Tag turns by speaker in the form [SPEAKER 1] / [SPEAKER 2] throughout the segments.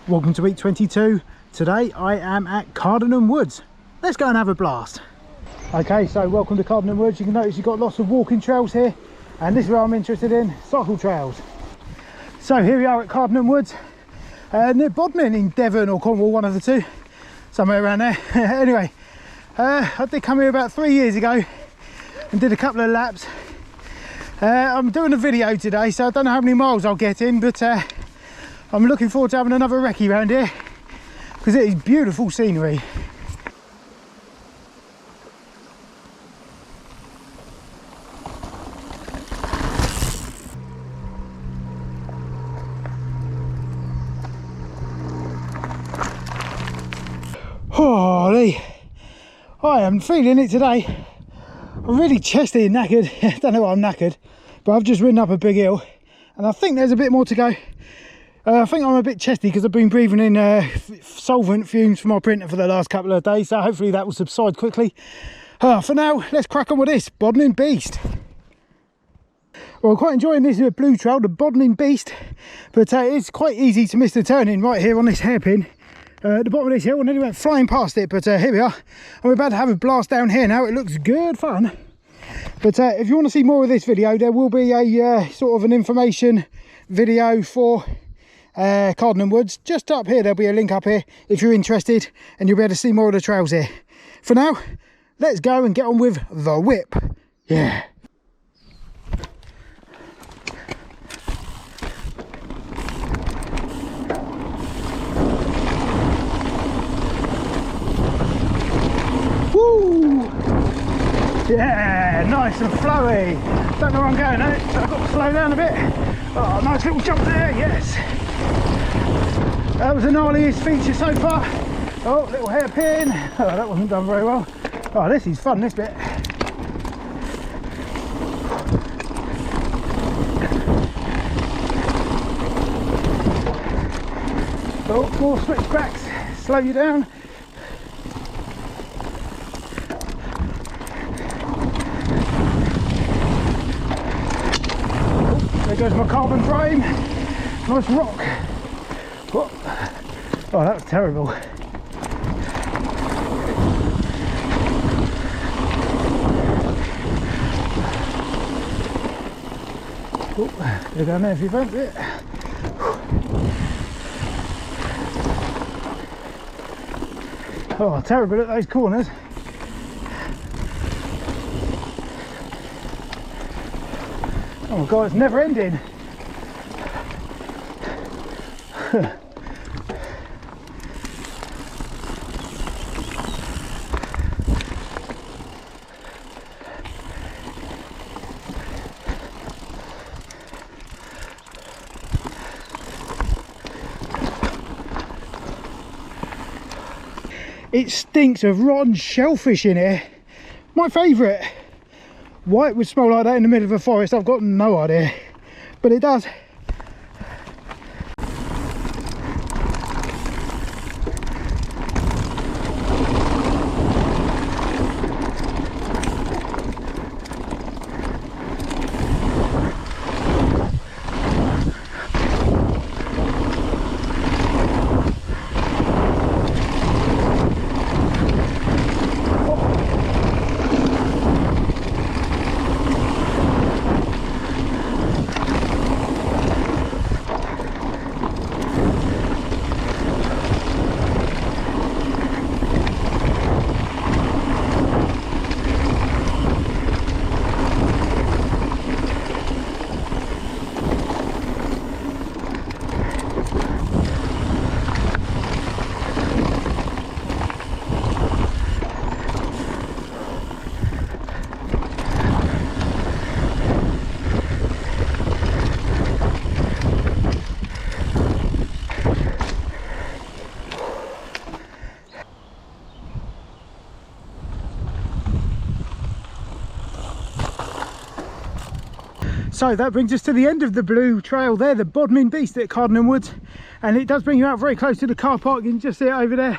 [SPEAKER 1] Welcome to week 22. Today I am at Cardinal Woods. Let's go and have a blast. Okay, so welcome to Cardinal Woods. You can notice you've got lots of walking trails here, and this is where I'm interested in, cycle trails. So here we are at Cardinal Woods, near Bodmin in Devon or Cornwall, one of the two, somewhere around there. Anyway, I did come here about 3 years ago and did a couple of laps. I'm doing a video today, so I don't know how many miles I'll get in, but I'm looking forward to having another recce around here because it is beautiful scenery. Holy, I am feeling it today. I'm really chesty and knackered. I don't know why I'm knackered, but I've just ridden up a big hill and I think there's a bit more to go. I think I'm a bit chesty because I've been breathing in solvent fumes from my printer for the last couple of days, so hopefully that will subside quickly. For now, let's crack on with this Bodmin Beast. Well, I'm quite enjoying this blue trail, the Bodmin Beast, but it's quite easy to miss the turning right here on this hairpin. At the bottom of this hill, and nearly went flying past it, but here we are. I'm about to have a blast down here now. It looks good fun. But if you want to see more of this video, there will be a sort of an information video for Cardinal Woods. Just up here, there'll be a link up here if you're interested, and you'll be able to see more of the trails here. For now, let's go and get on with the whip. Yeah. Woo! Yeah, nice and flowy. Don't know where I'm going now, so I've got to slow down a bit. Oh, nice little jump there, yes. That was the gnarliest feature so far. Oh, little hairpin. Oh, that wasn't done very well. Oh, this is fun, this bit. Oh, more switchbacks. Slow you down. There goes my carbon frame. Nice rock. Oh, that was terrible. Oh, go down there if you fancy it. Oh, terrible at those corners. Oh my god, it's never ending. It stinks of rotten shellfish in here. My favourite. Why it would smell like that in the middle of a forest, I've got no idea, but it does. So that brings us to the end of the blue trail there, the Bodmin Beast at Cardinal Woods, and it does bring you out very close to the car park. You can just see it over there.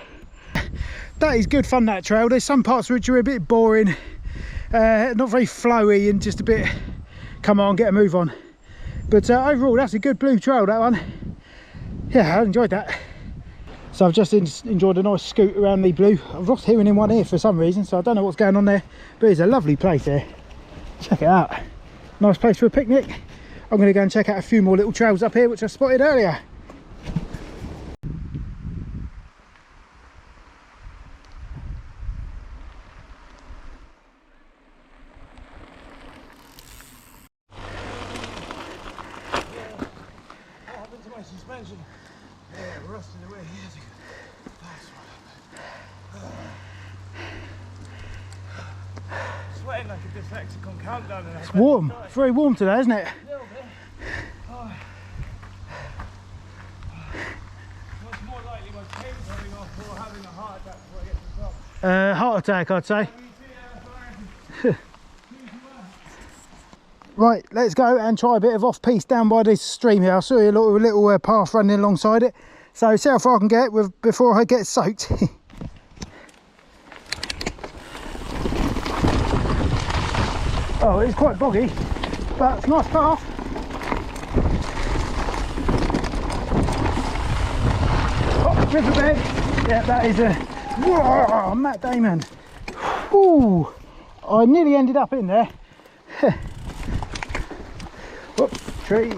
[SPEAKER 1] That is good fun, that trail. There's some parts which are a bit boring, not very flowy, and just a bit come on, get a move on. But overall, that's a good blue trail, that one. Yeah, I enjoyed that. So I've just enjoyed a nice scoot around the blue. I've lost hearing in one ear for some reason, so I don't know what's going on there, but it's a lovely place here. Check it out. Nice place for a picnic. I'm going to go and check out a few more little trails up here which I spotted earlier.
[SPEAKER 2] Suspension. Yeah, rusted away. Sweating like a dyslexic on countdown.
[SPEAKER 1] It's warm. It's very warm today, isn't it?
[SPEAKER 2] A little bit. Oh. What's more likely, my pain coming off or having a heart attack before I get to the top?
[SPEAKER 1] Heart attack, I'd say. Right, let's go and try a bit of off-piste down by this stream here. I'll show you a little path running alongside it. So see how far I can get before I get soaked. Oh, it's quite boggy, but it's a nice path. Oh, riverbed. Yeah, that is a... Whoa, Matt Damon. Ooh, I nearly ended up in there. Whoop, tree.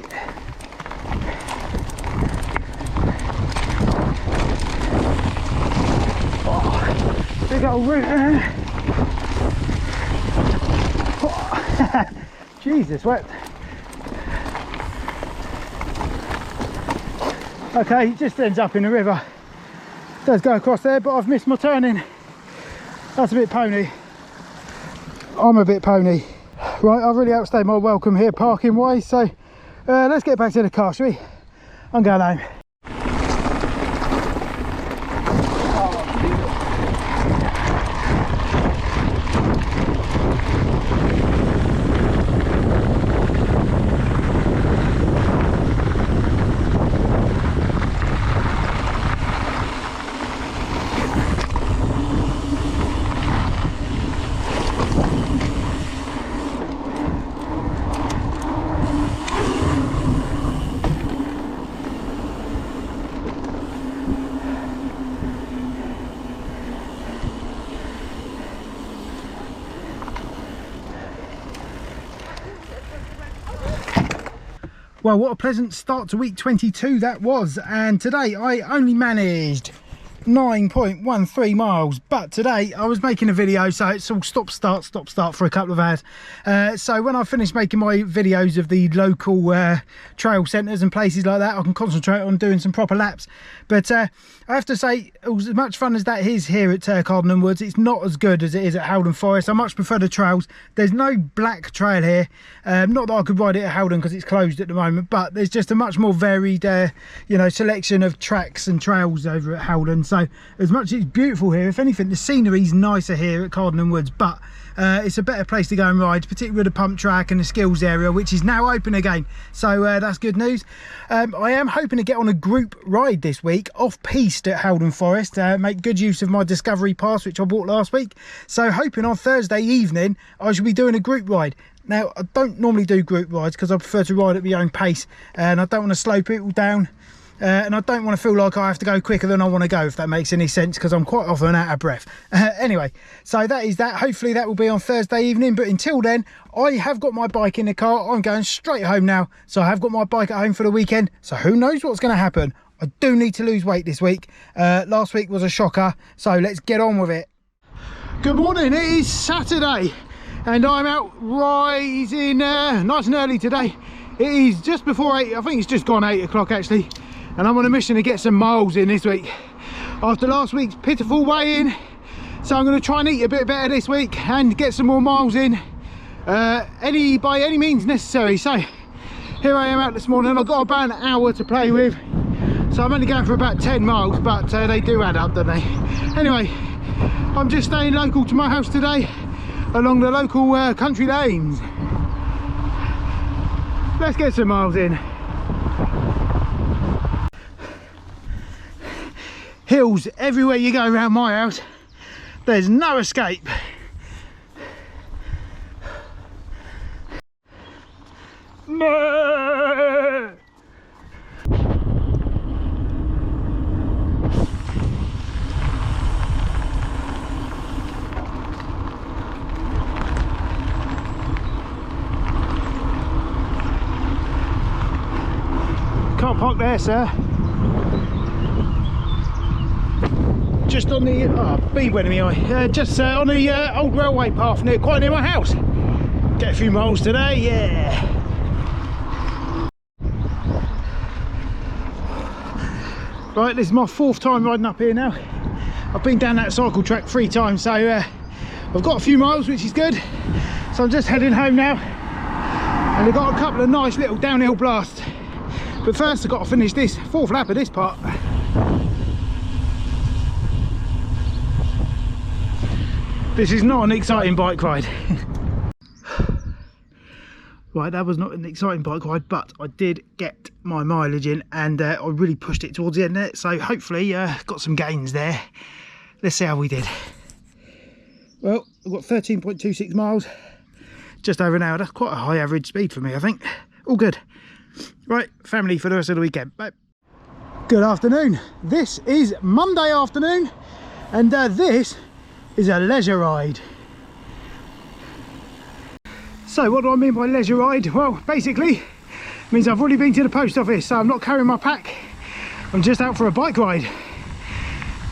[SPEAKER 1] Oh, big old root there. Oh, Jesus, wet. Okay, it just ends up in the river. Does go across there, but I've missed my turning. That's a bit pony. I'm a bit pony. Right, I've really outstayed my welcome here parking wise, so let's get back to the car, shall we? I'm going home. Well, what a pleasant start to week 22 that was, and today I only managed 9.13 miles, but today I was making a video, so it's all stop start for a couple of hours. So when I finish making my videos of the local trail centres and places like that, I can concentrate on doing some proper laps. But I have to say, as much fun as that is here at Cardinal Woods, it's not as good as it is at Haldon Forest. I much prefer the trails. There's no black trail here, not that I could ride it at Haldon because it's closed at the moment, but there's just a much more varied you know, selection of tracks and trails over at Haldon. So as much as it's beautiful here, if anything, the scenery's nicer here at Cardinal Woods, but it's a better place to go and ride, particularly with the pump track and the skills area, which is now open again. So that's good news. I am hoping to get on a group ride this week off-piste at Haldon Forest, make good use of my Discovery Pass, which I bought last week. So hoping on Thursday evening I shall be doing a group ride. Now, I don't normally do group rides because I prefer to ride at my own pace, and I don't want to slow people down. And I don't want to feel like I have to go quicker than I want to go, if that makes any sense, because I'm quite often out of breath. Anyway, so that is that. Hopefully that will be on Thursday evening, but until then, I have got my bike in the car. I'm going straight home now, so I have got my bike at home for the weekend, so who knows what's going to happen. I do need to lose weight this week. Last week was a shocker, so let's get on with it. Good morning, it is Saturday, and I'm out rising nice and early today. It is just before 8, I think it's just gone 8 o'clock actually. And I'm on a mission to get some miles in this week after last week's pitiful weigh-in. So I'm going to try and eat a bit better this week and get some more miles in by any means necessary. So here I am out this morning. I've got about an hour to play with, so I'm only going for about 10 miles, but they do add up, don't they? Anyway, I'm just staying local to my house today along the local country lanes. Let's get some miles in. Hills everywhere you go around my house. There's no escape. park there, sir. Just on the bee went in my eye. Just on the old railway path quite near my house. Get a few miles today, yeah. Right, this is my 4th time riding up here now. I've been down that cycle track 3 times, so I've got a few miles, which is good. So I'm just heading home now, and I've got a couple of nice little downhill blasts. But first I've got to finish this 4th lap of this part. This is not an exciting bike ride. Right, that was not an exciting bike ride, but I did get my mileage in, and I really pushed it towards the end there, so hopefully got some gains there. Let's see how we did. Well, I've got 13.26 miles, just over an hour. That's quite a high average speed for me, I think. All good. Right, family for the rest of the weekend. Bye. Good afternoon. This is Monday afternoon, and this is a leisure ride. So what do I mean by leisure ride? Well, basically it means I've already been to the post office, so I'm not carrying my pack. I'm just out for a bike ride.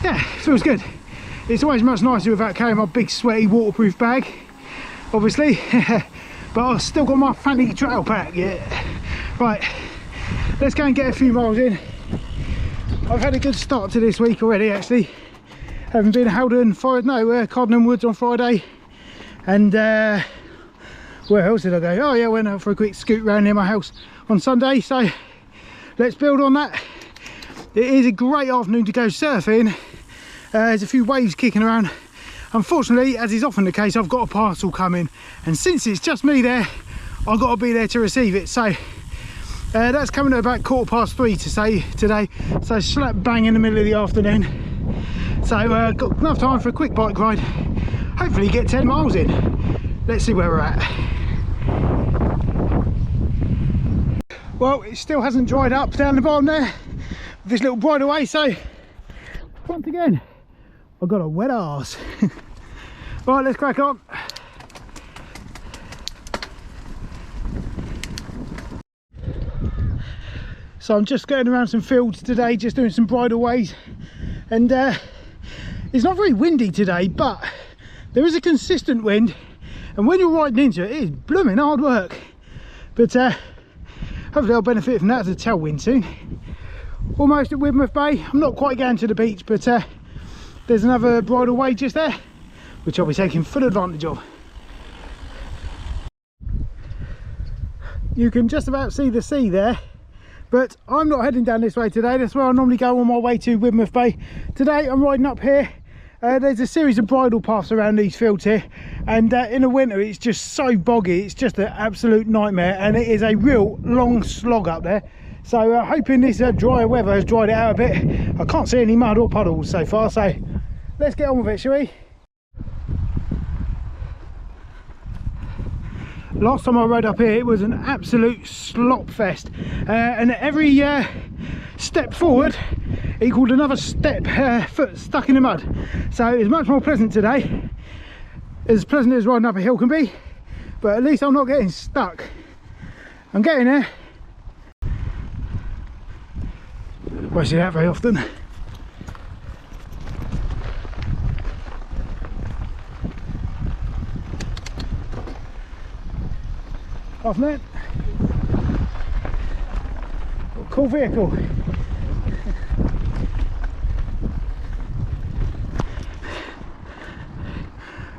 [SPEAKER 1] Yeah, feels good. It's always much nicer without carrying my big sweaty waterproof bag, obviously. But I've still got my fancy trail pack, yeah. Right, let's go and get a few miles in. I've had a good start to this week already, actually. Having been at Haldon Forest, Cardinal Woods on Friday, and where else did I go? Oh yeah, I went out for a quick scoot round near my house on Sunday, so let's build on that. It is a great afternoon to go surfing. There's a few waves kicking around. Unfortunately, as is often the case, I've got a parcel coming, and since it's just me there, I've got to be there to receive it. So that's coming at about 3:15 to say today, so slap bang in the middle of the afternoon. So got enough time for a quick bike ride, hopefully get 10 miles in. Let's see where we're at. Well, it still hasn't dried up down the bottom there, this little bridleway, so once again I've got a wet arse. Right, let's crack on. So I'm just going around some fields today, just doing some bridleways, and it's not very windy today, but there is a consistent wind, and when you're riding into it, it is blooming hard work. But hopefully I'll benefit from that as a tailwind soon. Almost at Widmouth Bay. I'm not quite going to the beach, but there's another bridleway just there, which I'll be taking full advantage of. You can just about see the sea there, but I'm not heading down this way today. That's where I normally go on my way to Widmouth Bay. Today I'm riding up here. There's a series of bridle paths around these fields here, and in the winter it's just so boggy, it's just an absolute nightmare, and it is a real long slog up there. So hoping this drier weather has dried it out a bit. I can't see any mud or puddles so far, so let's get on with it, shall we? Last time I rode up here it was an absolute slop fest, and every step forward equaled another step foot stuck in the mud. So it's much more pleasant today, as pleasant as riding up a hill can be, but at least I'm not getting stuck. I'm getting there. Won't see that very often. Off net. Cool vehicle.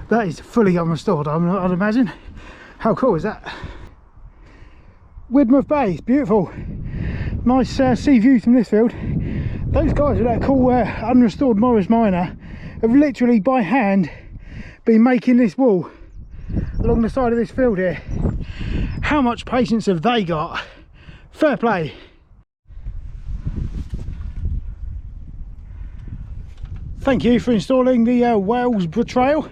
[SPEAKER 1] That is fully unrestored, I'd imagine. How cool is that? Widmouth Bay is beautiful. Nice sea view from this field. Those guys with that cool unrestored Morris Minor have literally by hand been making this wall along the side of this field here. How much patience have they got? Fair play. Thank you for installing the Wales Trail.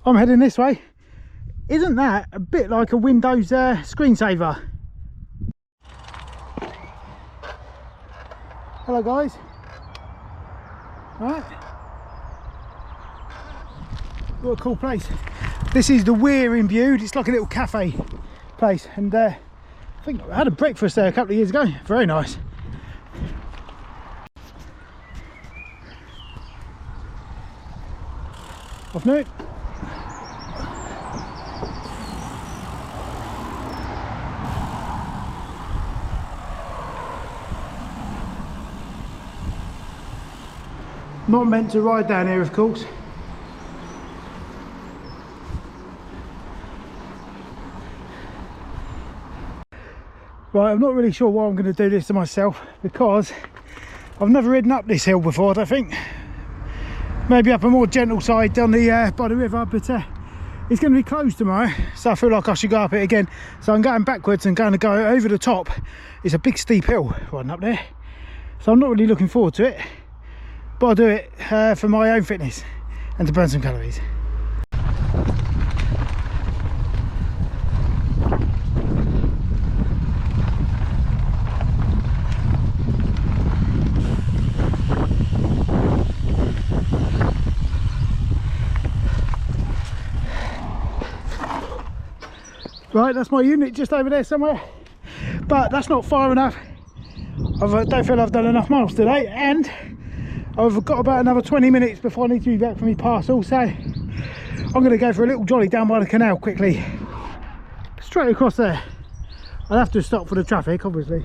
[SPEAKER 1] I'm heading this way. Isn't that a bit like a Windows screensaver? Hello guys. Right. What a cool place. This is the Weir in Bude. It's like a little cafe place, and I think I had a breakfast there a couple of years ago. Very nice. Off note. Not meant to ride down here, of course. Right, I'm not really sure why I'm going to do this to myself, because I've never ridden up this hill before, I don't think. Maybe up a more gentle side on the by the river, but it's going to be closed tomorrow, so I feel like I should go up it again. So I'm going backwards and going to go over the top. It's a big steep hill riding up there, so I'm not really looking forward to it, but I'll do it for my own fitness and to burn some calories. Right, that's my unit just over there somewhere, but that's not far enough. I don't feel I've done enough miles today, and I've got about another 20 minutes before I need to be back for my parcel, so I'm going to go for a little jolly down by the canal quickly, straight across there. I'll have to stop for the traffic, obviously.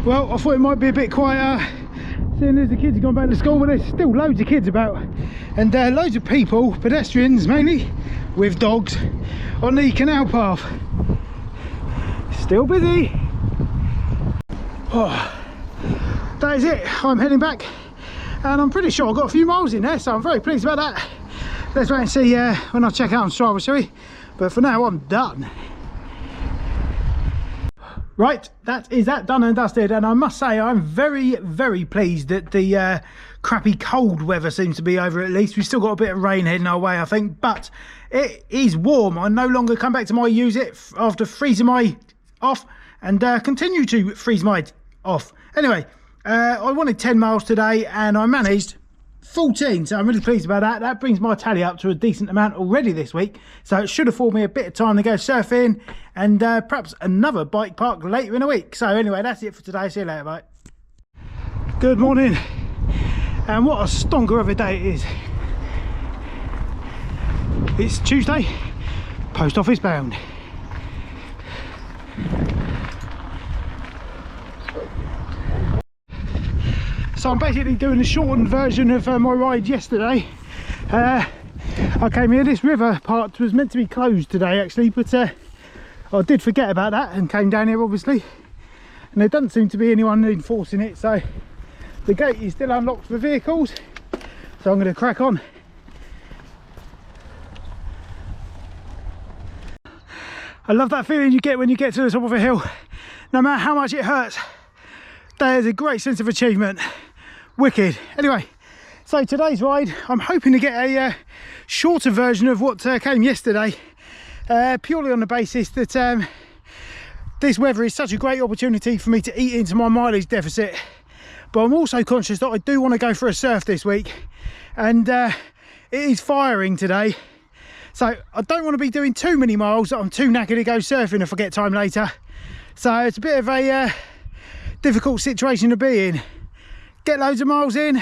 [SPEAKER 1] Well, I thought it might be a bit quieter, seeing as the kids have gone back to school, but there's still loads of kids about, and loads of people, pedestrians mainly, with dogs on the canal path. Still busy. Oh, that is it. I'm heading back, and I'm pretty sure I got a few miles in there, so I'm very pleased about that. Let's wait and see when I check out on Strava, shall we? But for now, I'm done. Right, that is that done and dusted, and I must say I'm very pleased that the crappy cold weather seems to be over. At least we've still got a bit of rain heading our way, I think, but it is warm. I no longer come back to my use it after freezing my off, and continue to freeze my off. Anyway, I wanted 10 miles today and I managed 14, so I'm really pleased about that. That brings my tally up to a decent amount already this week, so it should afford me a bit of time to go surfing and perhaps another bike park later in the week. So anyway, that's it for today. See you later, bye. Good morning, and what a stonker of a day it is. It's Tuesday, post office bound. So I'm basically doing a shortened version of my ride yesterday. I came here, this river part was meant to be closed today actually, but I did forget about that and came down here obviously, and there doesn't seem to be anyone enforcing it, so the gate is still unlocked for vehicles, so I'm going to crack on. I love that feeling you get when you get to the top of a hill, no matter how much it hurts. There's a great sense of achievement. Wicked. Anyway, so today's ride, I'm hoping to get a shorter version of what came yesterday, purely on the basis that this weather is such a great opportunity for me to eat into my mileage deficit. But I'm also conscious that I do want to go for a surf this week, and it is firing today, so I don't want to be doing too many miles that I'm too knackered to go surfing if I get time later. So it's a bit of a difficult situation to be in. Get loads of miles in,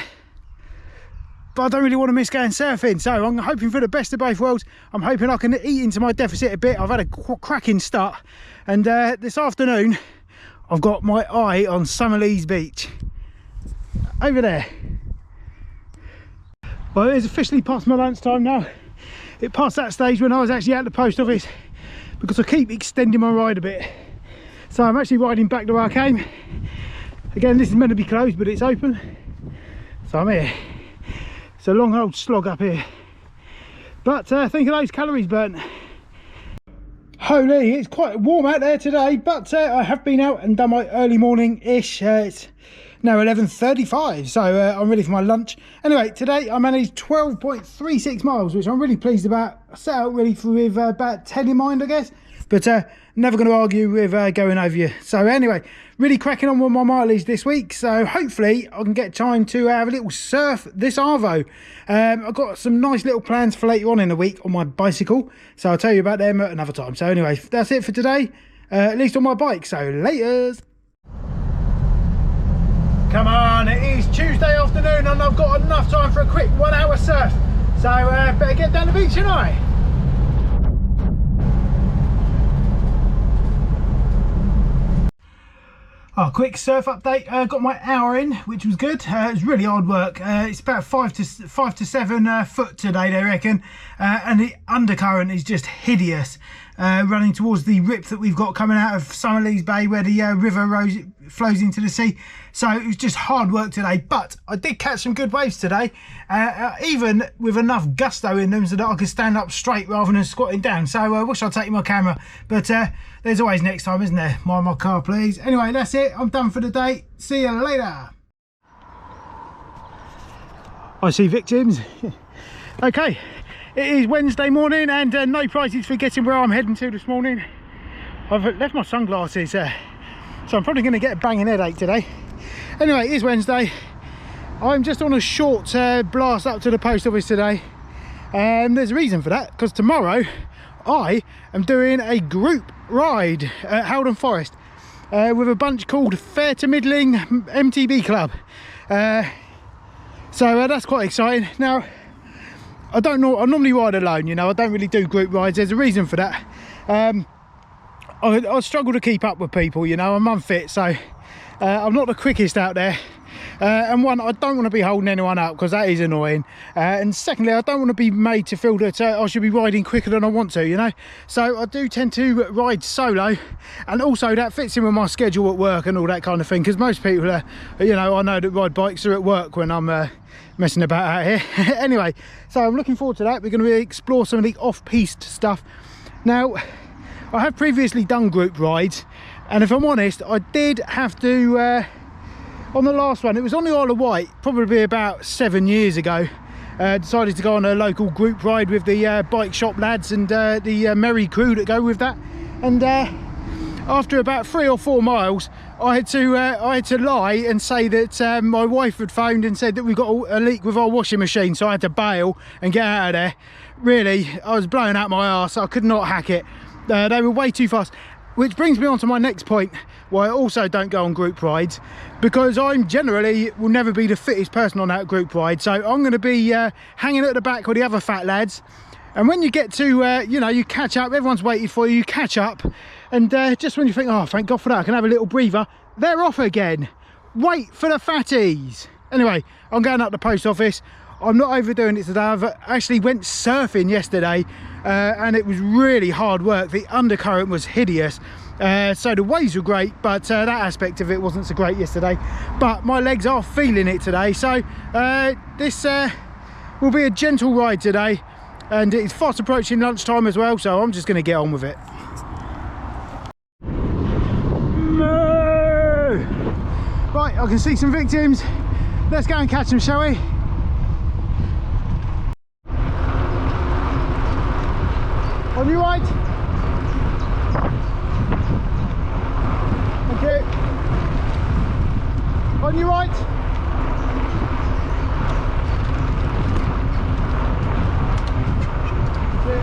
[SPEAKER 1] but I don't really want to miss going surfing, so I'm hoping for the best of both worlds. I'm hoping I can eat into my deficit a bit. I've had a cracking start, and this afternoon I've got my eye on Summerlees Beach over there. Well, it's officially past my lunchtime now. It passed that stage when I was actually at the post office, because I keep extending my ride a bit. So I'm actually riding back to where I came. Again, this is meant to be closed, but it's open, so I'm here. It's a long old slog up here, but think of those calories burnt. Holy, it's quite warm out there today, but I have been out and done my early morning-ish. It's now 11:35, so I'm ready for my lunch. Anyway, today I managed 12.36 miles, which I'm really pleased about. I set out really with about 10 in mind, I guess, but never going to argue with going over you. So anyway, really cracking on with my mileage this week, so hopefully I can get time to have a little surf this arvo. I've got some nice little plans for later on in the week on my bicycle, so I'll tell you about them at another time. So anyway, that's it for today, at least on my bike, so laters. Come on, it is Tuesday afternoon and I've got enough time for a quick 1 hour surf. So better get down the beach tonight. Oh, quick surf update. Got my hour in, which was good. It was really hard work. It's about 5 to 7 foot today, they reckon, and the undercurrent is just hideous, running towards the rip that we've got coming out of Somerleys Bay, where the river flows into the sea. So it was just hard work today, but I did catch some good waves today, even with enough gusto in them so that I could stand up straight rather than squatting down. So I wish I'd taken my camera, but there's always next time, isn't there? Mind my car, please. Anyway, that's it. I'm done for the day. See you later. I see victims. Okay, it is Wednesday morning and no prizes for getting where I'm heading to this morning. I've left my sunglasses, so I'm probably going to get a banging headache today. Anyway, it is Wednesday. I'm just on a short blast up to the post office today, and there's a reason for that, because tomorrow I am doing a group ride at Haldon Forest with a bunch called Fair to Middling MTB Club. So that's quite exciting. Now, I normally ride alone, you know, I don't really do group rides. There's a reason for that. I struggle to keep up with people, you know, I'm unfit, so I'm not the quickest out there. And one, I don't want to be holding anyone up because that is annoying. And secondly, I don't want to be made to feel that I should be riding quicker than I want to, you know. So I do tend to ride solo, and also that fits in with my schedule at work and all that kind of thing, because most people are, you know, I know that ride bikes are at work when I'm messing about out here. Anyway, so I'm looking forward to that. We're going to explore some of the off-piste stuff. Now, I have previously done group rides, and if I'm honest, I did have to on the last one, it was on the Isle of Wight, probably about 7 years ago. Decided to go on a local group ride with the bike shop lads and the merry crew that go with that. And after about 3 or 4 miles, I had to lie and say that my wife had phoned and said that we've got a leak with our washing machine, so I had to bail and get out of there. Really, I was blowing out my arse. I could not hack it. They were way too fast. Which brings me on to my next point, why I also don't go on group rides, because I'm generally will never be the fittest person on that group ride. So I'm going to be hanging at the back with the other fat lads, and when you get to you know, you catch up, everyone's waiting for you, you catch up, and just when you think, oh, thank God for that, I can have a little breather, they're off again. Wait for the fatties. Anyway, I'm going up the post office. I'm not overdoing it today. I've actually went surfing yesterday, and it was really hard work. The undercurrent was hideous, so the waves were great, but that aspect of it wasn't so great yesterday. But my legs are feeling it today, so this will be a gentle ride today, and it's fast approaching lunchtime as well, so I'm just going to get on with it. Right, I can see some victims. Let's go and catch them, shall we? On your right. Okay. On your right. Okay.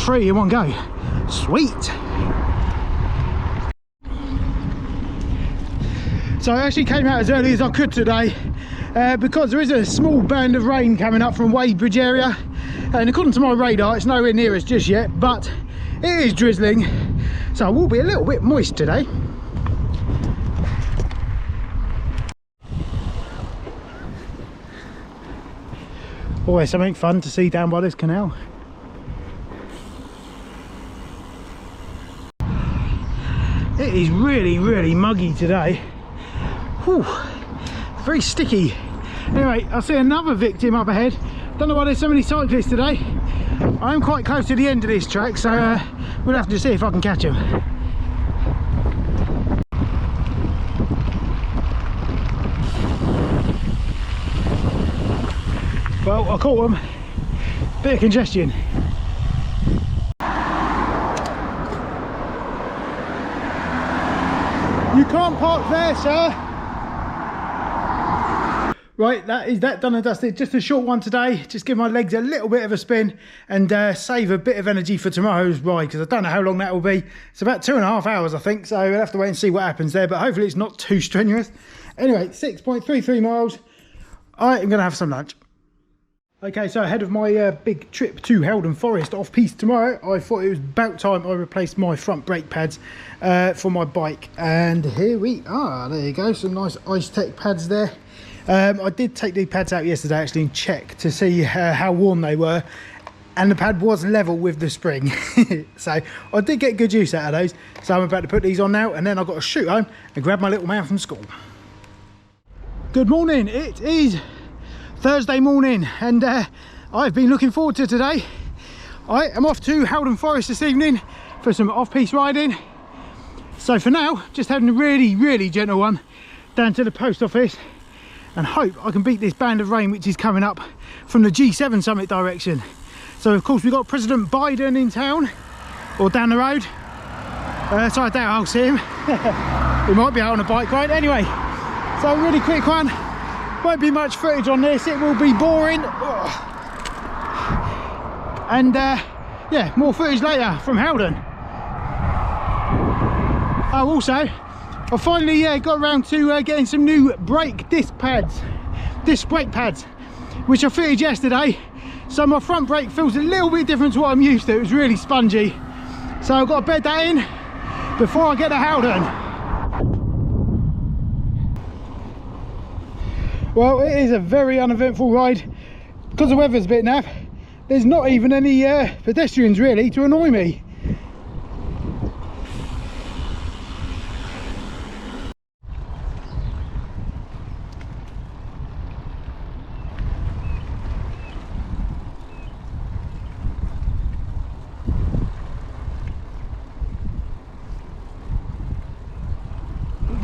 [SPEAKER 1] 3 in one go. Sweet. So I actually came out as early as I could today, because there is a small band of rain coming up from Wadebridge area, and according to my radar it's nowhere near us just yet, but it is drizzling, so I will be a little bit moist today. Always something fun to see down by this canal. It is really muggy today. Whew, very sticky. Anyway, I see another victim up ahead. Don't know why there's so many cyclists today. I'm quite close to the end of this track, so we'll have to see if I can catch him. Well, I caught him. Bit of congestion. You can't park there, sir. Right, that is that done and dusted. Just a short one today. Just give my legs a little bit of a spin and save a bit of energy for tomorrow's ride, because I don't know how long that will be. It's about 2.5 hours, I think, so we'll have to wait and see what happens there, but hopefully it's not too strenuous. Anyway, 6.33 miles. I am going to have some lunch. Okay, so ahead of my big trip to Haldon Forest off-piste tomorrow, I thought it was about time I replaced my front brake pads for my bike. And here we are. There you go, some nice Ice Tech pads there. I did take the pads out yesterday actually and check to see how worn they were, and the pad was level with the spring. So I did get good use out of those. So I'm about to put these on now, and then I've got to shoot home and grab my little man from school. Good morning, it is Thursday morning, and I've been looking forward to today. I am off to Haldon Forest this evening for some off-piste riding. So for now, just having a really gentle one down to the post office, and hope I can beat this band of rain which is coming up from the G7 summit direction. So of course we've got President Biden in town, or down the road, so I doubt I'll see him. He might be out on a bike ride. Anyway, so a really quick one, won't be much footage on this, it will be boring. And yeah, more footage later from Haldon. Oh, also I finally got around to getting some new disc brake pads, which I fitted yesterday. So my front brake feels a little bit different to what I'm used to. It was really spongy. So I've got to bed that in before I get to Haldon. Well, it is a very uneventful ride. Because the weather's a bit naff, there's not even any pedestrians really to annoy me.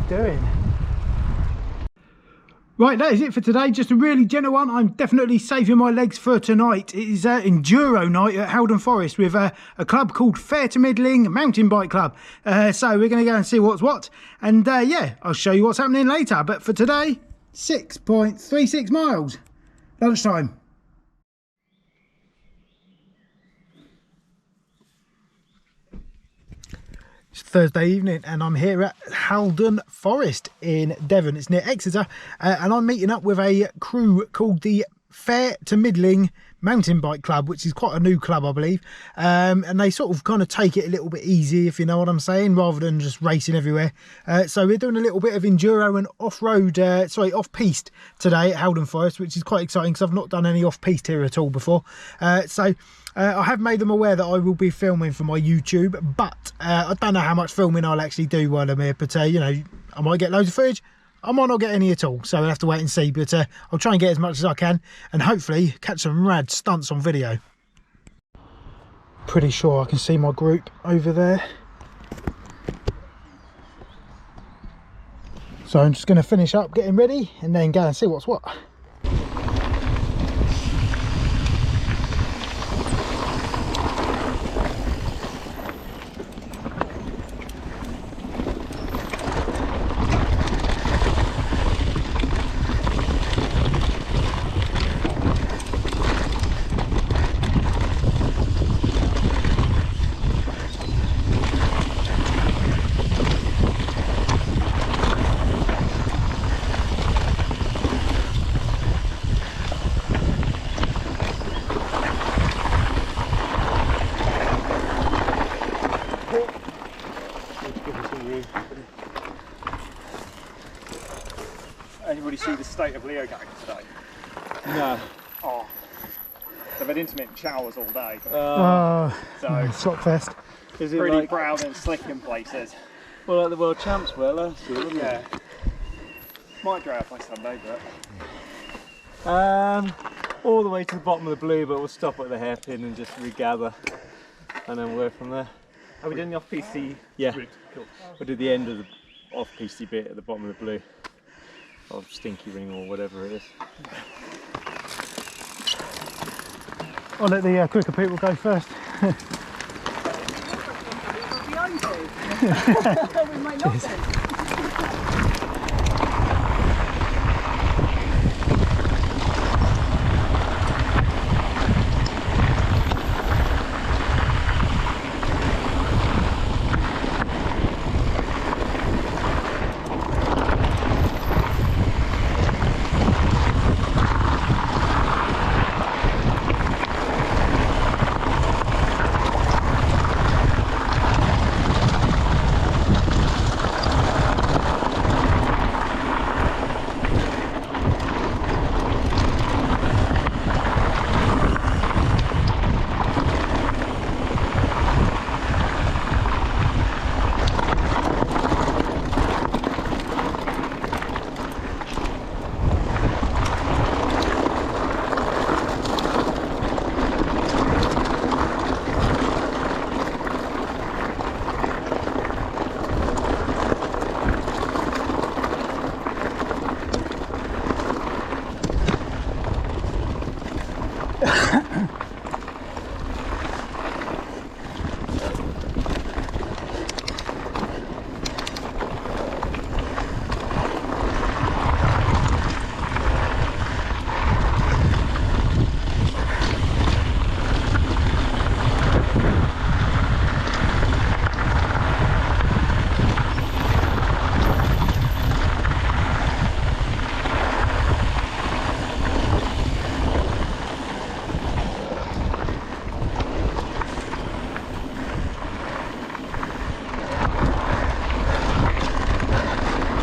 [SPEAKER 1] Doing. Right, that is it for today. Just a really gentle one. I'm definitely saving my legs for tonight. It is enduro night at Haldon Forest with a club called Fair to Middling Mountain Bike Club. So we're going to go and see what's what, and yeah, I'll show you what's happening later. But for today, 6.36 miles. Lunchtime. It's Thursday evening and I'm here at Haldon Forest in Devon. It's near Exeter, and I'm meeting up with a crew called the Fair to Middling Mountain Bike Club, which is quite a new club, I believe. And they sort of kind of take it a little bit easy, if you know what I'm saying, rather than just racing everywhere. So we're doing a little bit of enduro and off-piste today at Haldon Forest, which is quite exciting because I've not done any off-piste here at all before. I have made them aware that I will be filming for my YouTube, but I don't know how much filming I'll actually do while I'm here. But you know, I might get loads of footage, I might not get any at all, so we'll have to wait and see. But I'll try and get as much as I can, and hopefully catch some rad stunts on video. Pretty sure I can see my group over there, so I'm just going to finish up getting ready and then go and see what's what.
[SPEAKER 2] Anybody see the state of Leo going today? No. Oh. They've had intermittent showers all day. So
[SPEAKER 1] Slopfest.
[SPEAKER 2] Is it pretty like brown and slick in places?
[SPEAKER 3] Well, like the World Champs were last year, wasn't
[SPEAKER 2] yeah.
[SPEAKER 3] it?
[SPEAKER 2] Might dry off by Sunday, but
[SPEAKER 3] all the way to the bottom of the blue, but we'll stop at the hairpin and just regather, and then work from there.
[SPEAKER 2] Are we doing the off-piste?
[SPEAKER 3] Yeah.
[SPEAKER 2] Route? Cool.
[SPEAKER 3] We'll do the end of the off-piste bit at the bottom of the blue, or Stinky Ring, or whatever it is.
[SPEAKER 1] I'll let the quicker people go first.
[SPEAKER 4] We might not then.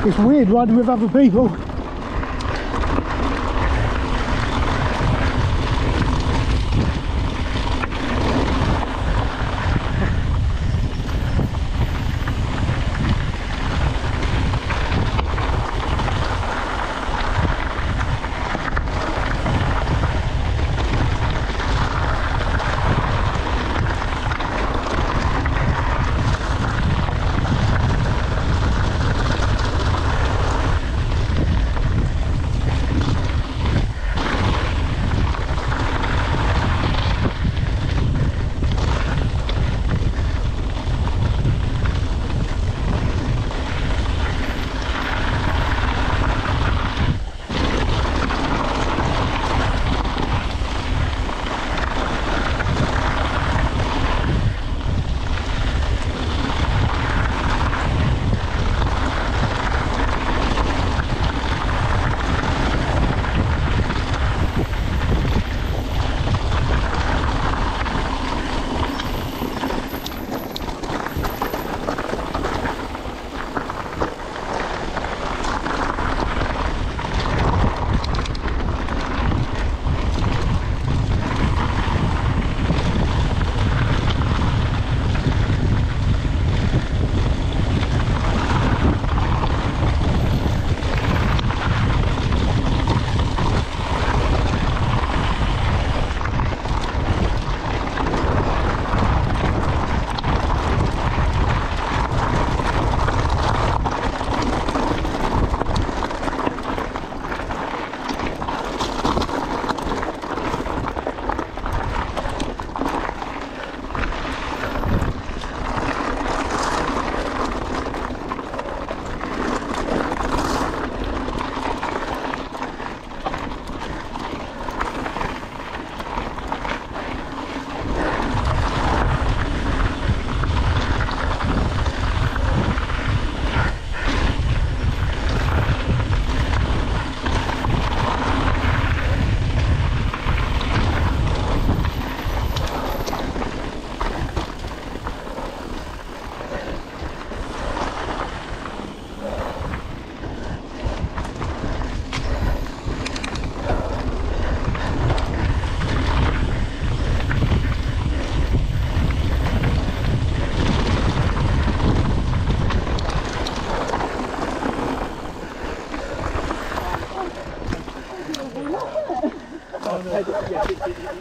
[SPEAKER 1] It's weird riding with other people.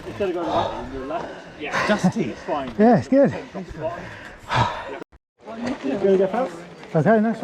[SPEAKER 2] Instead of going right, you left. Yeah, dusty. It's fine.
[SPEAKER 1] Yeah, it's good.
[SPEAKER 2] You gonna go first?
[SPEAKER 1] Okay, nice.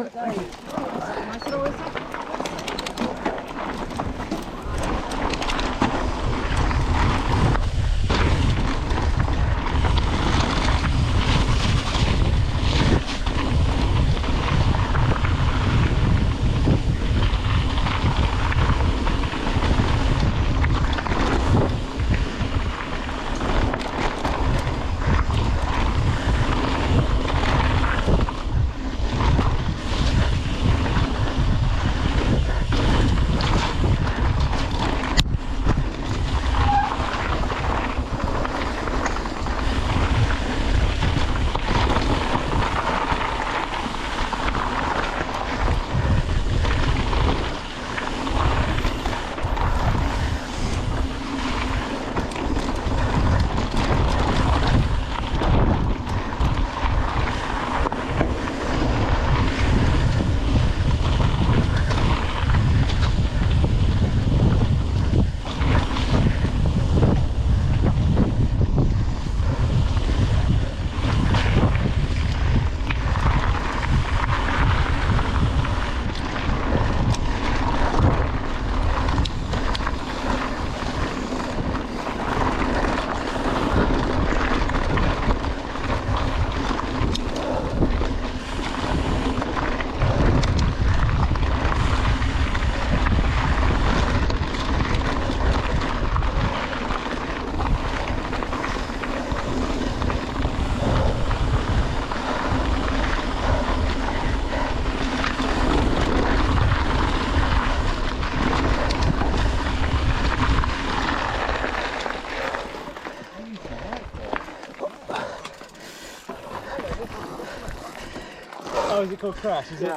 [SPEAKER 3] Oh, is it called Crash? Is it?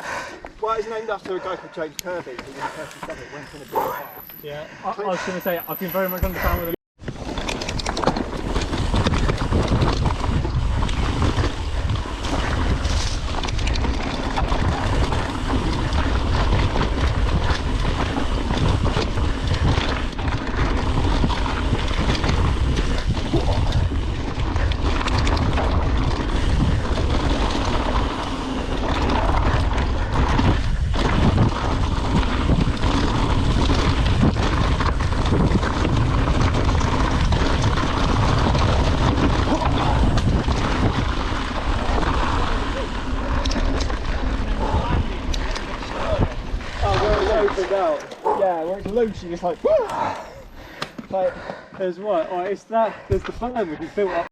[SPEAKER 2] Well, it's named after a guy called James Kirby, who was the first to discover it went in a big past.
[SPEAKER 3] Yeah, I was going to say, I've been very much on the fan with yeah, where it's loose, you just like, like, there's what? Oh, it's that, there's the farm which is built up.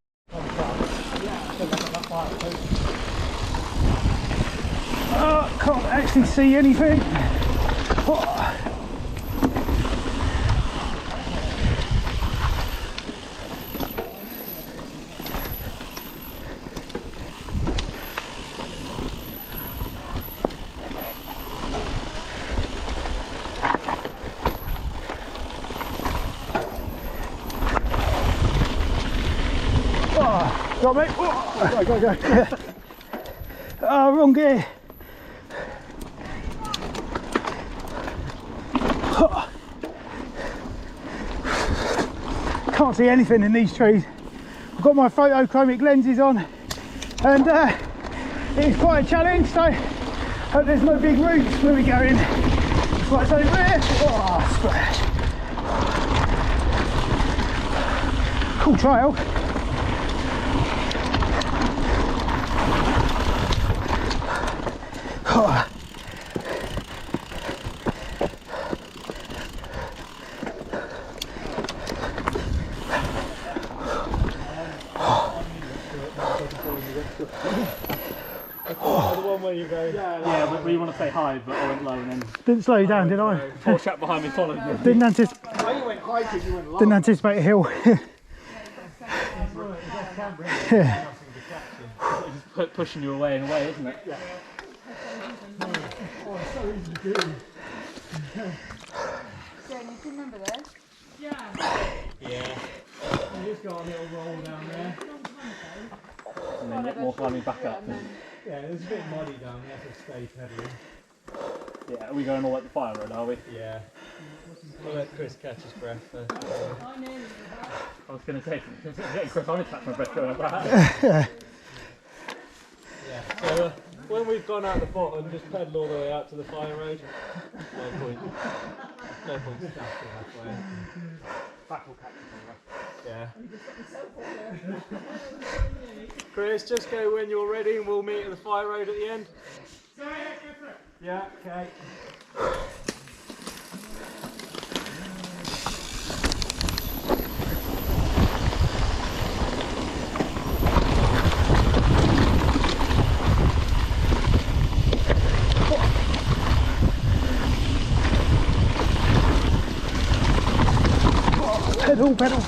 [SPEAKER 1] Oh, can't actually see anything. Got me. Oh, go. Oh, wrong gear. Can't see anything in these trees. I've got my photochromic lenses on, and it's quite a challenge, so hope there's no big roots where we go in. It's like over here. Oh, splash. Cool trail. Oh.
[SPEAKER 3] The one where you go, yeah, but you want to say hi, but I went low and then
[SPEAKER 1] Didn't slow you down, did I?
[SPEAKER 3] poor chap behind me followed me.
[SPEAKER 1] Didn't anticipate.
[SPEAKER 2] Well, you went high because you went low.
[SPEAKER 1] Didn't anticipate a hill.
[SPEAKER 3] Just pushing you away and away, isn't it? Yeah.
[SPEAKER 1] Oh, it's so easy to do.
[SPEAKER 4] Jen, you can remember this?
[SPEAKER 3] Yeah. You just got a little roll down there. And then get more climbing back up. Yeah, there's a bit muddy down there, so stay pedaling. Yeah, are we going all at the fire road, are we? Yeah. We'll let Chris catch his breath first. I was going to say, getting Chris on to catch my breath going up that. Yeah, so when we've gone out the bottom, just pedal all the way out to the fire road. No point. No point stopping halfway. Back will catch us anyway. Yeah. Chris, just go when you're ready and we'll meet at the fire road at the end. Yeah, okay.
[SPEAKER 1] Pedal.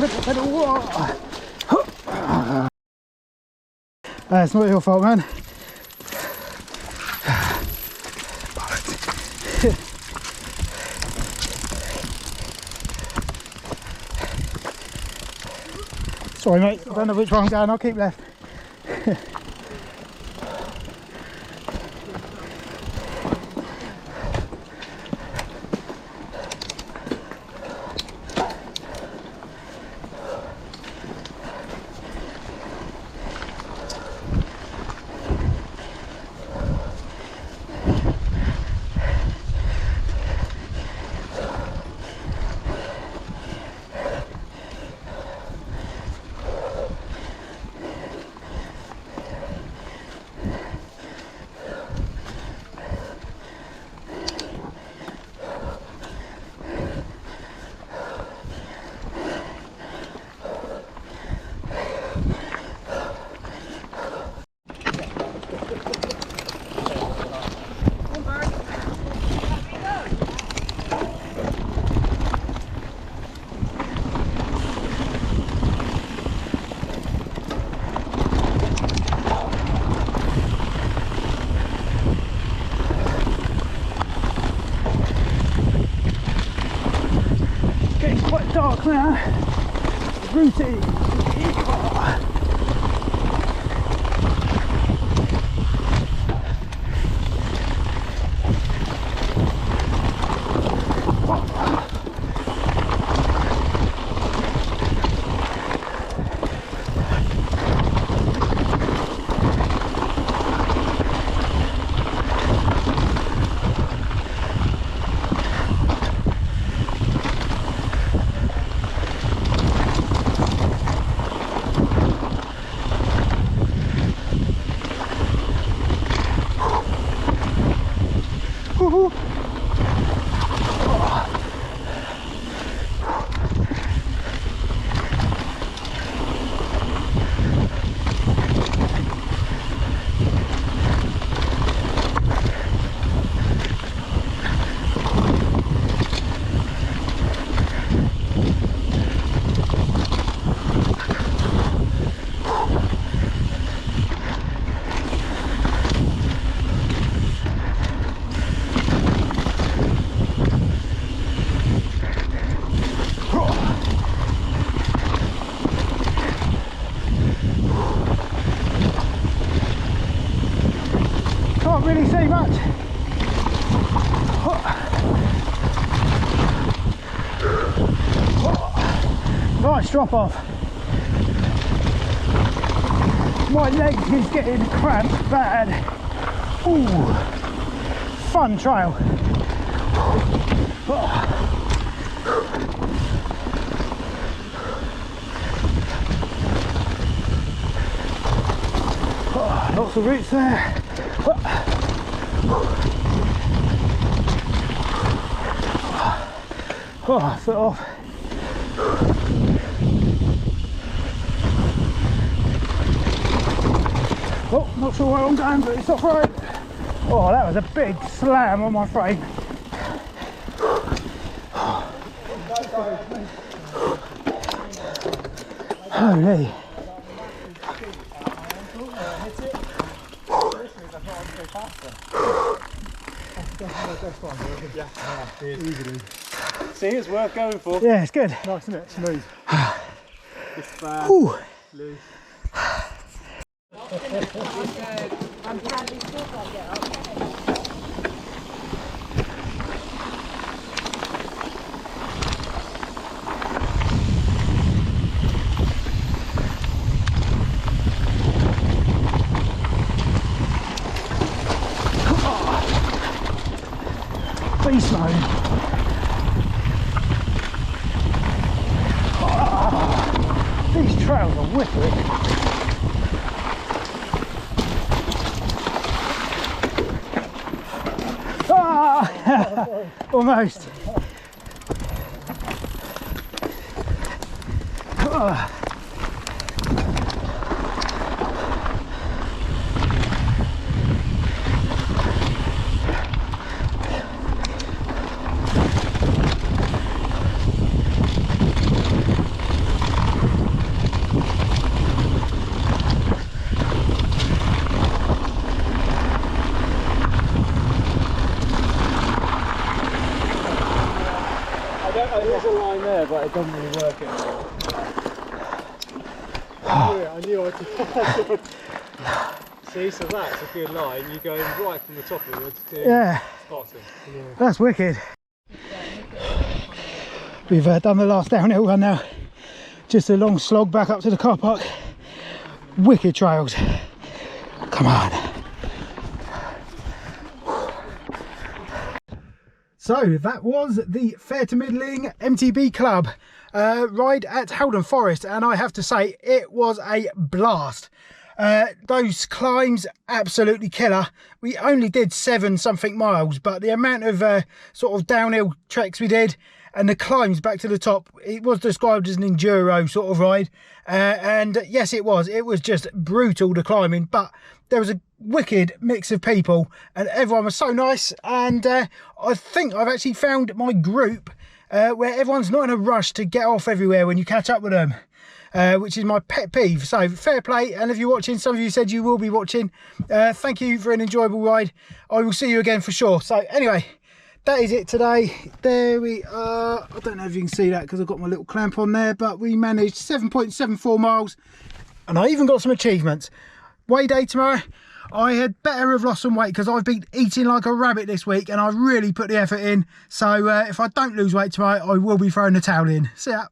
[SPEAKER 1] It's not your fault, man. Sorry, mate. I don't know which one I'm going. I'll keep left. park now. Routine. Can't really see much. Nice drop off. My legs is getting cramped bad. Ooh, fun trail. Lots of roots there. Oh, foot off. Oh, not sure where I'm going, but it's off right. Oh, that was a big slam on my frame. Holy.
[SPEAKER 3] See, it's worth going for.
[SPEAKER 1] Yeah, it's good.
[SPEAKER 3] Nice, isn't it? Smooth. It's bad.
[SPEAKER 1] Ooh.
[SPEAKER 3] Loose.
[SPEAKER 4] I'm sadly still can't get up.
[SPEAKER 1] Beast mode. These trails are wicked. Almost.
[SPEAKER 3] There's a line there, but it doesn't really work anymore. I knew I could. See, so that's a good line. You're going right from the top of the woods to
[SPEAKER 1] Yeah,
[SPEAKER 3] bottom. Yeah.
[SPEAKER 1] that's wicked. We've done the last downhill run now. Just a long slog back up to the car park. Wicked trails. Come on. So that was the Fair to Middling MTB Club ride at Haldon Forest, and I have to say it was a blast. Those climbs, absolutely killer. We only did 7 something miles, but the amount of sort of downhill treks we did and the climbs back to the top, it was described as an enduro sort of ride. And yes, it was just brutal, the climbing, but there was a wicked mix of people and everyone was so nice. And I think I've actually found my group where everyone's not in a rush to get off everywhere when you catch up with them. Which is my pet peeve. So fair play, and if you're watching, some of you said you will be watching, thank you for an enjoyable ride. I will see you again for sure. So anyway, that is it today. There we are. I don't know if you can see that because I've got my little clamp on there, but we managed 7.74 miles, and I even got some achievements. Weigh day tomorrow. I had better have lost some weight because I've been eating like a rabbit this week, and I really put the effort in. So if I don't lose weight tomorrow, I will be throwing the towel in. See ya.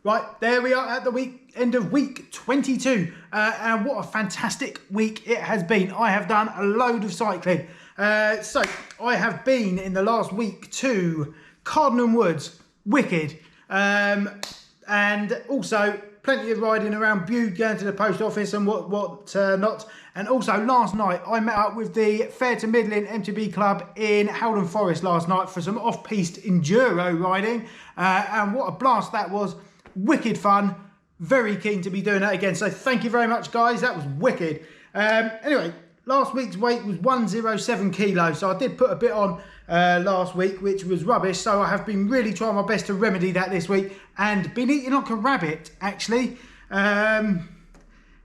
[SPEAKER 1] Right, there we are at the end of week 22, and what a fantastic week it has been. I have done a load of cycling. So I have been in the last week to Cardinal Woods, wicked, and also plenty of riding around Bude, going to the post office and what not. And also last night I met up with the Fair to Middling MTB Club in Haldon Forest last night for some off-piste enduro riding, and what a blast that was. Wicked fun, very keen to be doing that again, so thank you very much guys, that was wicked. Anyway, last week's weight was 107 kilos, so I did put a bit on last week, which was rubbish, so I have been really trying my best to remedy that this week, and been eating like a rabbit actually. Yeah,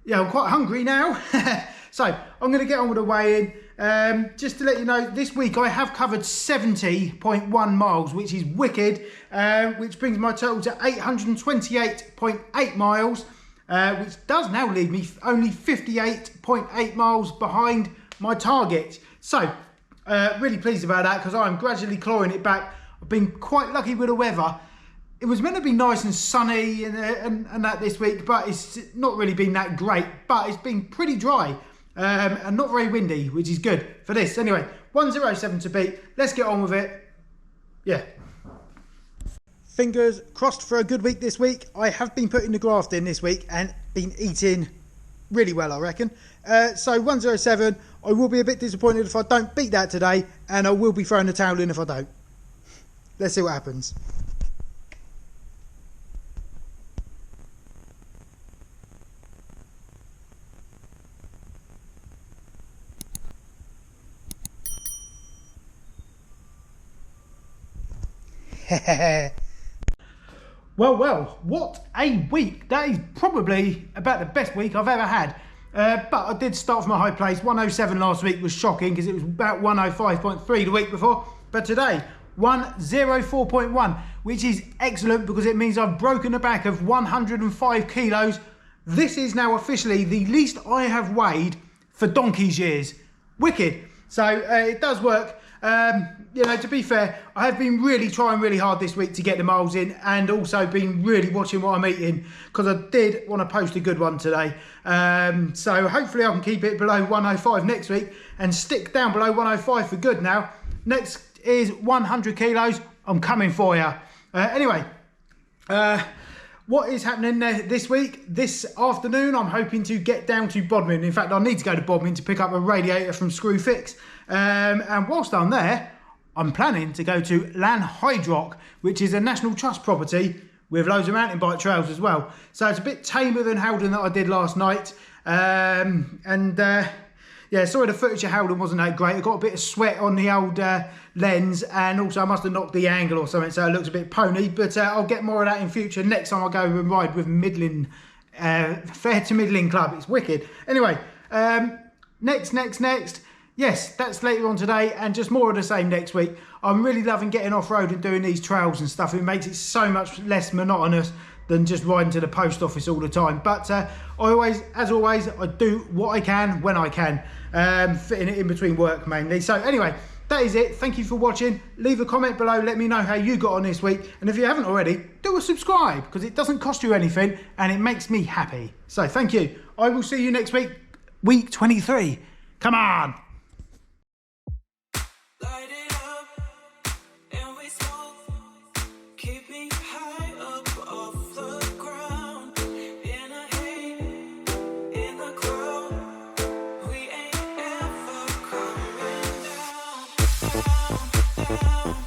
[SPEAKER 1] I'm quite hungry now. So I'm going to get on with the weigh-in. Just to let you know, this week I have covered 70.1 miles, which is wicked, which brings my total to 828.8 miles, which does now leave me only 58.8 miles behind my target. So really pleased about that, because I'm gradually clawing it back. I've been quite lucky with the weather. It was meant to be nice and sunny and that this week, but it's not really been that great, but it's been pretty dry. And not very windy, which is good for this. Anyway, 107 to beat. Let's get on with it. Yeah. Fingers crossed for a good week this week. I have been putting the graft in this week and been eating really well, I reckon. So 107. I will be a bit disappointed if I don't beat that today, and I will be throwing the towel in if I don't. Let's see what happens. Well, what a week. That is probably about the best week I've ever had. But I did start from a high place. 107 last week was shocking because it was about 105.3 the week before. But today, 104.1, which is excellent because it means I've broken the back of 105 kilos. This is now officially the least I have weighed for donkey's years. Wicked. So it does work. You know, to be fair, I have been really trying really hard this week to get the miles in, and also been really watching what I'm eating, because I did want to post a good one today. So hopefully I can keep it below 105 next week and stick down below 105 for good now. Next is 100 kilos. I'm coming for you. Anyway, what is happening this week? This afternoon, I'm hoping to get down to Bodmin. In fact, I need to go to Bodmin to pick up a radiator from Screwfix. And whilst I'm there, I'm planning to go to Lanhydrock, which is a National Trust property with loads of mountain bike trails as well. So it's a bit tamer than Haldon that I did last night. Yeah, sorry the footage of Haldon wasn't that great. I got a bit of sweat on the old lens, and also I must have knocked the angle or something, so it looks a bit pony. But I'll get more of that in future next time I go and ride with Middling, Fair to Middling Club. It's wicked. Anyway, next. Yes, that's later on today, and just more of the same next week. I'm really loving getting off-road and doing these trails and stuff. It makes it so much less monotonous than just riding to the post office all the time. But as always, I do what I can when I can, fitting it in between work mainly. So anyway, that is it. Thank you for watching. Leave a comment below. Let me know how you got on this week. And if you haven't already, do a subscribe, because it doesn't cost you anything and it makes me happy. So thank you. I will see you next week, week 23. Come on.
[SPEAKER 5] Down.